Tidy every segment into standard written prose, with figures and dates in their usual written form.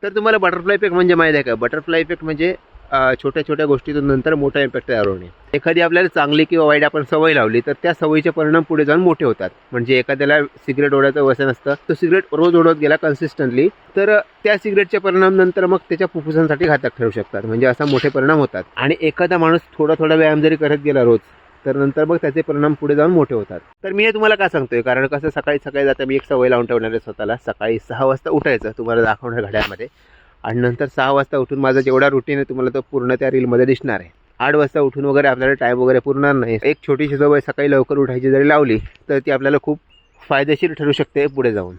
तर तुम्हाला butterfly effect म्हणजे माहीत आहे का? बटरफ्लाय इफेक्ट म्हणजे छोट्या छोट्या गोष्टीतून नंतर मोठा इम्पॅक्ट तयार होणे. एखादी आपल्याला चांगली किंवा वाईट आपण सवय लावली तर त्या सवयीचे परिणाम पुढे जाऊन मोठे होतात. म्हणजे एखाद्याला सिगरेट ओढायचं व्यसन असतं, तो सिगरेट रोज ओढत गेला कन्सिस्टंटली, तर त्या सिगरेटचे परिणाम नंतर मग त्याच्या फुफ्फुसांसाठी घातक ठरू शकतात. म्हणजे असा मोठे परिणाम होतात. आणि एखादा माणूस थोडा थोडा व्यायाम जरी करत गेला रोज, तर नंतर मग त्याचे परिणाम पुढे जाऊन मोठे होतात. तर मी हे तुम्हाला का सांगतोय, कारण कसं सकाळी सकाळी जाता मी एक सवय लावून ठेवणार आहे स्वतःला. सकाळी 6 वाजता उठायचं, तुम्हाला दाखवणार घड्याळमध्ये. आणि नंतर 6 वाजता उठून माझा जेवढा रुटीन आहे तुम्हाला तो पूर्ण त्या रीलमध्ये दिसणार आहे. 8 वाजता उठून वगैरे आपल्याला टाईम वगैरे पुरणार नाही. एक छोटीशी सवय सकाळी लवकर उठायची जरी लावली तर ती आपल्याला खूप फायदेशीर ठरू शकते पुढे जाऊन.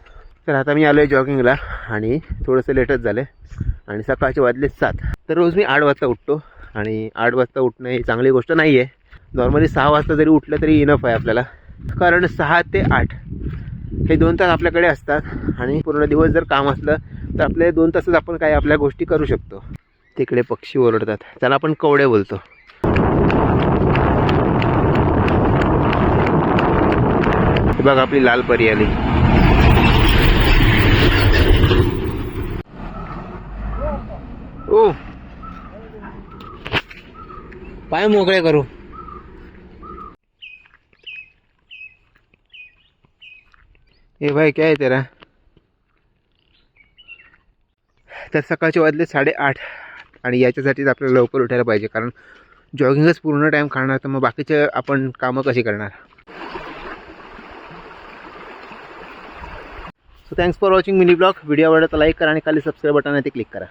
तर आता मी आलो आहे जॉगिंगला आणि थोडंसं लेटच झालं आहे आणि सकाळचे वाजले 7. तर रोज मी 8 वाजता उठतो आणि 8 वाजता उठणं ही चांगली गोष्ट नाही आहे. नॉर्मली 6 वाजता जरी उठलं तरी इनफ आहे आपल्याला, कारण 6 ते 8 हे 2 तास आपल्याकडे असतात आणि पूर्ण दिवस जर काम असलं तर आपले 2 तासच आपण काय आपल्या गोष्टी करू शकतो. तिकडे पक्षी ओरडतात, त्याला आपण कवडे बोलतो. हे बघ आपली लाल परी आली. ओ पाय मोकळे करू. ए भाई क्या है तेरा? तर सकाळचे वाजले 8:30 आणि याच्यासाठीच आपल्याला लवकर उठायला पाहिजे, कारण जॉगिंगच पूर्ण टाईम खाणार तर मग बाकीचे आपण कामं कशी करणार. So thanks for watching mini blog. Video आवडला तर लाईक करा आणि खाली सबस्क्राईब बटन आहे ते क्लिक करा.